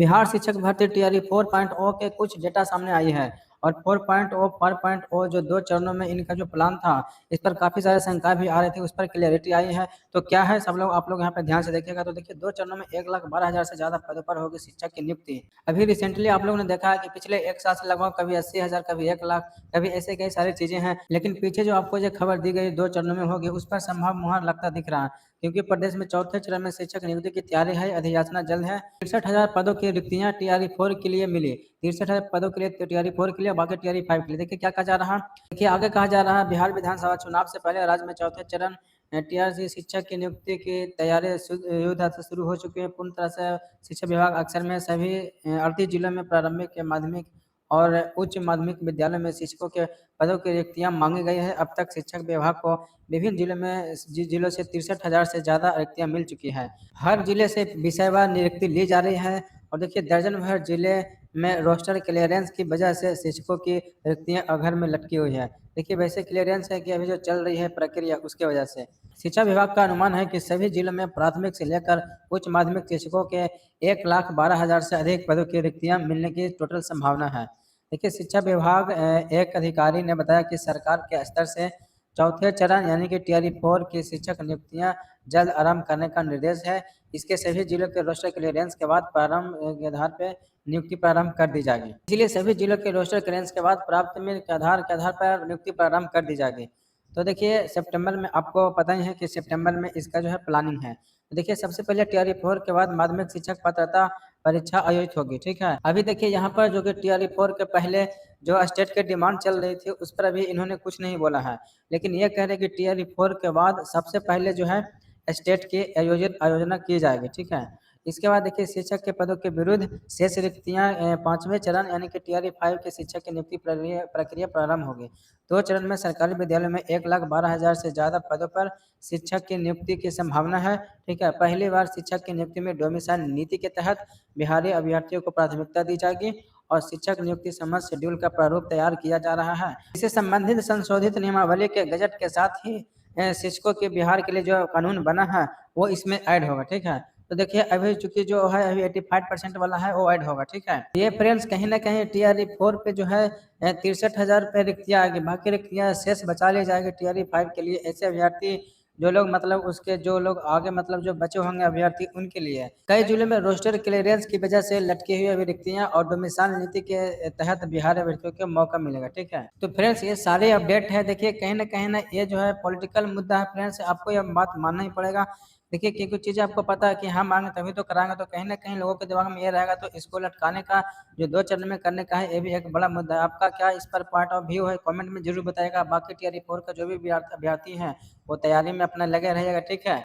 बिहार शिक्षक भर्ती टीआरई 4.0 के कुछ डेटा सामने आई है और 4.0 4.0 जो 2 चरणों में इनका जो प्लान था, इस पर काफ़ी सारे शंका भी आ रही थी, उस पर क्लैरिटी आई है। तो क्या है सब लोग आप लोग यहाँ पे ध्यान से देखिएगा। तो देखिए 2 चरणों में 1,12,000 से ज़्यादा पदों पर होगी शिक्षक की नियुक्ति। अभी रिसेंटली आप लोगों ने देखा है कि पिछले 1 साल से लगभग कभी 80,000, कभी 1 लाख, कभी ऐसे कई सारी चीज़ें हैं। लेकिन पीछे जो आपको जो खबर दी गई 2 चरणों में होगी, उस पर संभव मुहर लगता दिख रहा है, क्योंकि प्रदेश में चौथे चरण में शिक्षक नियुक्ति की तैयारी है। अधियाचना जल्द है। 63,000 पदों की रिक्तियां टीआरई 4 के लिए मिली। 63,000 पदों के लिए टीआरई 4 के लिए, बाकी टीआरई 5 के लिए। देखिए क्या कहा जा रहा है। देखिए आगे कहा जा रहा है, बिहार विधानसभा चुनाव से पहले राज्य में चौथे चरण टीआरसी शिक्षक की नियुक्ति की तैयारी युद्ध से शुरू हो चुकी है। पूर्ण तरह से शिक्षा विभाग अक्सर में सभी 38 जिलों में प्रारंभिक, माध्यमिक और उच्च माध्यमिक विद्यालय में शिक्षकों के पदों की रिक्तियां मांगी गई है। अब तक शिक्षक विभाग को विभिन्न जिलों से 63,000 से ज़्यादा रिक्तियां मिल चुकी है। हर जिले से विषयवार नियुक्ति ली जा रही है और देखिए दर्जन भर जिले में रोस्टर क्लियरेंस की वजह से शिक्षकों की रिक्तियां अघर में लटकी हुई है। देखिए वैसे क्लियरेंस है कि अभी जो चल रही है प्रक्रिया, उसके वजह से शिक्षा विभाग का अनुमान है कि सभी जिलों में प्राथमिक से लेकर उच्च माध्यमिक शिक्षकों के 1,12,000 से अधिक पदों की रिक्तियां मिलने की टोटल संभावना है। देखिए शिक्षा विभाग एक अधिकारी ने बताया कि सरकार के स्तर से चौथे चरण यानी कि टीआरई 4 की शिक्षक नियुक्तियां जल्द आरंभ करने का निर्देश है। इसके सभी जिलों के रोस्टर क्लियरेंस के बाद प्रारंभ के आधार पर नियुक्ति प्रारंभ कर दी जाएगी। इसलिए सभी जिलों के रोस्टर क्लियरेंस के बाद प्राथमिक के आधार पर नियुक्ति प्रारंभ कर दी जाएगी। तो देखिए सितंबर में, आपको पता ही है कि सितंबर में इसका जो है प्लानिंग है। तो देखिए सबसे पहले टीआरई 4 के बाद माध्यमिक शिक्षक पात्रता परीक्षा आयोजित होगी। ठीक है, अभी देखिए यहाँ पर जो कि टीआरई 4 के पहले जो स्टेट के डिमांड चल रही थी, उस पर अभी इन्होंने कुछ नहीं बोला है। लेकिन ये कह रहे हैं कि टीआरई 4 के बाद सबसे पहले जो है स्टेट की आयोजना की जाएगी। ठीक है, इसके बाद देखिए शिक्षक के पदों के विरुद्ध शेष रिक्तियां 5वें चरण यानी कि टीआरई 5 के शिक्षक की नियुक्ति प्रक्रिया प्रारंभ होगी। 2 चरण में सरकारी विद्यालय में 1,12,000 से ज़्यादा पदों पर शिक्षक की नियुक्ति की संभावना है। ठीक है, पहली बार शिक्षक की नियुक्ति में डोमिसाइल नीति के तहत बिहारी अभ्यर्थियों को प्राथमिकता दी जाएगी और शिक्षक नियुक्ति संबंध शेड्यूल का प्रारूप तैयार किया जा रहा है। इससे संबंधित संशोधित नियमावली के गजट के साथ ही शिक्षकों के बिहार के लिए जो कानून बना है वो इसमें ऐड होगा। ठीक है, तो देखिए अभी चूंकि जो है अभी 85% वाला है वो ऐड होगा। ठीक है, ये फ्रेंड्स कहीं ना कहीं टीआरई 4 पे जो है 63,000 पे रिक्तियां आएगी, बाकी रिक्तियां शेष बचा ली जाएगी टीआरई 5 के लिए। ऐसे अभ्यर्थी जो लोग मतलब उसके जो लोग आगे मतलब जो बचे होंगे अभ्यर्थी, उनके लिए कई जिलों में रोस्टर क्लियरेंस की वजह से लटकी हुई अभी रिक्तियां और डोमिसाइल नीति के तहत बिहार अभ्यर्थियों को मौका मिलेगा। ठीक है, तो फ्रेंड्स ये सारे अपडेट है। देखिए कहीं ना ये जो है पॉलिटिकल मुद्दा है फ्रेंड्स, आपको यह बात मानना ही पड़ेगा। देखिए कि कुछ चीज़ें आपको पता है कि हम मांगे तभी तो कराएंगे, तो कहीं ना कहीं लोगों के दिमाग में ये रहेगा। तो इसको लटकाने का जो 2 चरण में करने का है, ये भी एक बड़ा मुद्दा है। आपका क्या इस पर पॉइंट ऑफ व्यू है, कमेंट में जरूर बताएगा। बाकी टीआरई 4 का जो भी अभ्यर्थी हैं वो तैयारी में अपना लगे रहिएगा। ठीक है।